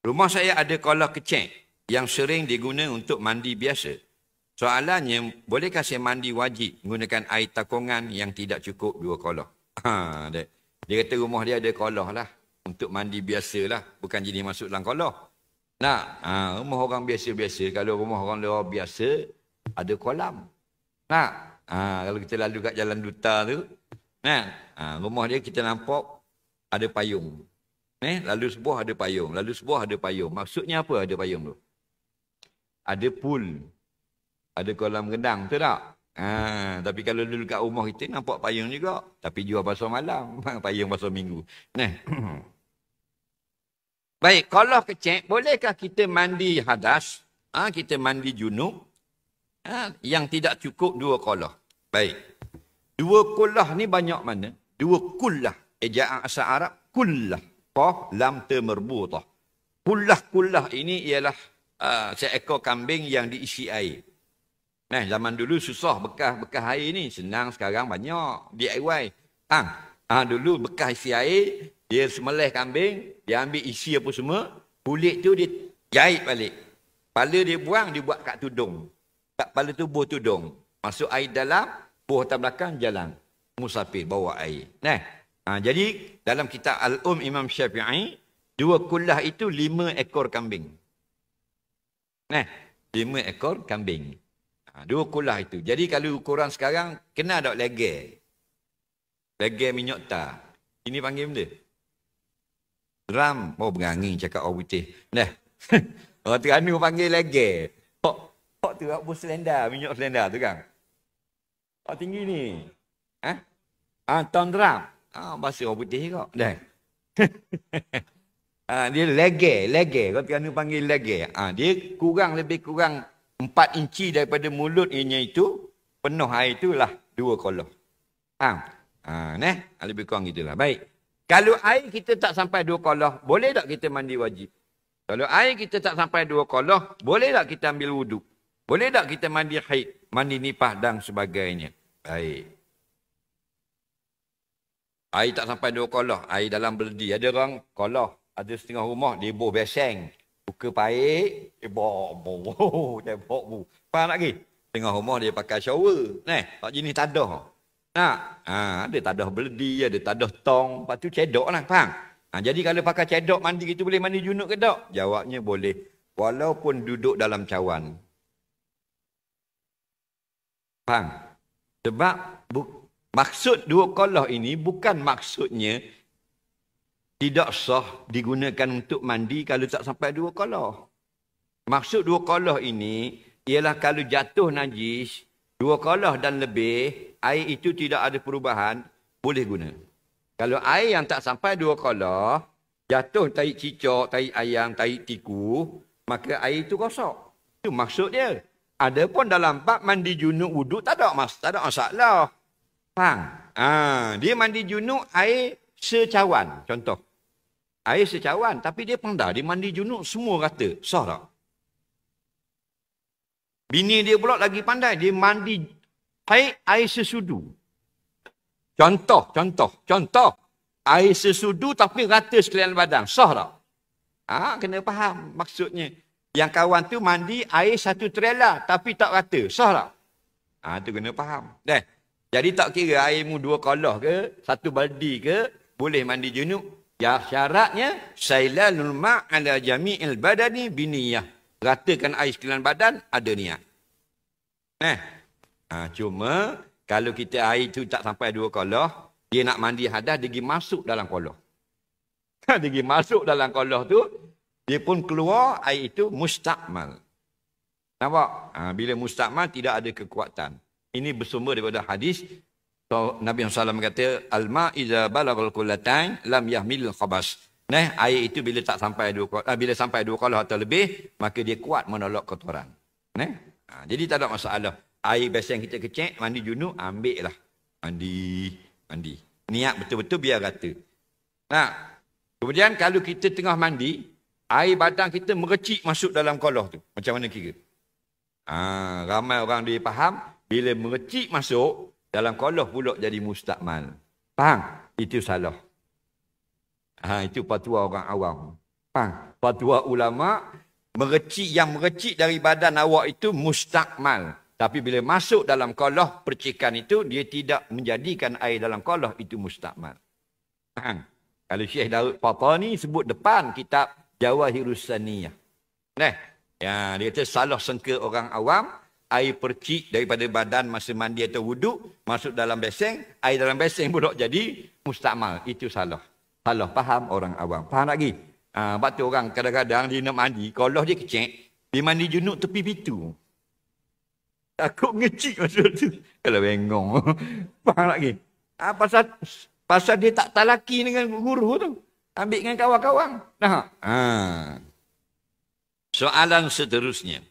Rumah saya ada kolah kecil yang sering diguna untuk mandi biasa. Soalannya, bolehkah saya mandi wajib menggunakan air takungan yang tidak cukup 2 kolah? Dia kata rumah dia ada kolah lah. Untuk mandi biasa lah. Bukan jenis masuk dalam kolah. Nah, rumah orang biasa-biasa. Kalau rumah orang luar biasa, ada kolam. Nah, kalau kita lalu kat Jalan Duta tu, rumah dia kita nampak ada payung. Lalu sebuah ada payung. Lalu sebuah ada payung. Maksudnya apa ada payung tu? Ada pool. Ada kolam renang. Betul tak? Tapi kalau dulu kat rumah kita nampak payung juga. Tapi jual pasal malam. Payung pasal minggu. Baik, kolah kecil. Bolehkah kita mandi hadas? Kita mandi junub. Yang tidak cukup 2 kolah. Baik. 2 kolah ni banyak mana? 2 kullah. Ejaan asal Arab. Kullah. Qaf lam ta marbutah. Kullah ini ialah seekor kambing yang diisi air. Zaman dulu susah bekas air ni. Senang sekarang banyak DIY. Dulu bekas isi air, dia semelih kambing, dia ambil isi apa semua, kulit tu dia jahit balik. Kepala dia buang, dia buat kat tudung. Kat kepala tu buah tudung. Masuk air dalam, buah atas belakang jalan. Musafir bawa air. Jadi dalam kitab Al-Um Imam Syafi'i, 2 kullah itu 5 ekor kambing. 5 ekor kambing. 2 kullah itu. Jadi kalau ukuran sekarang, kena ada leger. Leger minyak tar. Ini panggil benda? Drum. Berangin cakap orang putih. Orang Terengganu panggil leger. Hok tu apa selendar, minyak selendar tu kan? Hok tinggi ni. Ton drum. Bahasa orang putih kok. Dia leger. Orang Terengganu panggil leger. Dia lebih kurang 4 inci daripada mulutnya itu, penuh air itulah 2 kolah. Lebih kurang gitulah. Baik. Kalau air kita tak sampai 2 kolah, boleh tak kita mandi wajib? Kalau air kita tak sampai 2 kolah, boleh tak kita ambil wuduk? Boleh tak kita mandi haid, mandi nipah dan sebagainya? Baik. Air tak sampai 2 kolah, air dalam beledi. Ada orang kolah, ada setengah rumah, dia buh beseng. Buka paik, dia bawa, faham tak lagi? Tengah rumah dia pakai shower. Tak jenis tadah. Ada tadah beledi, ada tadah tong. Lepas tu cedok lah, faham? Jadi kalau pakai cedok mandi gitu boleh mandi junub ke tak? Jawabnya boleh. Walaupun duduk dalam cawan. Faham? Sebab maksud 2 kolah ini bukan maksudnya tidak sah digunakan untuk mandi kalau tak sampai 2 kolah. Maksud 2 kolah ini ialah kalau jatuh najis, 2 kolah dan lebih, air itu tidak ada perubahan, boleh guna. Kalau air yang tak sampai 2 kolah, jatuh tahi cicak, tahi ayam, tahi tiku, maka air itu rosak. Itu maksud dia. Adapun dalam bab mandi junub wuduk tak ada masalah. Faham? Dia mandi junub air secawan, contoh. Air secawan, tapi dia pandai, dia mandi junub semua rata. Sah tak? Bini dia pula lagi pandai, dia mandi air sesudu. Contoh. Air sesudu tapi rata sekalian badan. Sah tak? Kena faham maksudnya. Yang kawan tu mandi air 1 trailer tapi tak rata. Sah tak? Tu kena faham. Jadi tak kira airmu 2 kolah ke, 1 baldi ke, boleh mandi junub. Ya syaratnya sailalul ma' ala jami'il badani biniyah. Ratakan air sekalian badan ada niat. Cuma kalau kita air tu tak sampai 2 kolah, dia nak mandi hadas, dia pergi masuk dalam kolah. Dia pergi masuk dalam kolah tu, dia pun keluar air itu mustakmal. Nampak? Bila mustakmal tidak ada kekuatan. Ini bersumber daripada hadis Nabi SAW kata, Al-ma' iza balagal kullatain lam yahmil khabas. Air itu bila tak sampai 2 kolah, bila sampai 2 kolah atau lebih, maka dia kuat menolak kotoran. Jadi tak ada masalah. Air biasa yang kita kecek, mandi junub, ambil lah. Mandi. Niat betul-betul biar rata. Kemudian kalau kita tengah mandi, air badan kita merecik masuk dalam kolah tu. Macam mana kira? Ramai orang dia faham, bila merecik masuk, dalam kolah pula jadi mustakmal. Faham? Itu salah. Itu fatwa orang awam. Fatwa ulama, yang merecik dari badan awak itu mustakmal. Tapi bila masuk dalam kolah percikan itu, dia tidak menjadikan air dalam kolah itu mustakmal. Kalau Syekh Daud Fatani sebut depan kitab Jawahirus Saniyah. Ya, dia kata salah sangka orang awam, air percik daripada badan masa mandi atau wuduk, masuk dalam beseng, air dalam beseng pun jadi mustakmal. Itu salah. Salah faham orang awam. Faham lagi? Sebab tu orang kadang-kadang dia nak mandi, kolah dia kecek, dia mandi junub tepi pintu. Takut ngecik masuk tu. Kalau bengong. Faham lagi? Pasal dia tak talaki dengan guru tu. Ambil dengan kawan-kawan. Soalan seterusnya.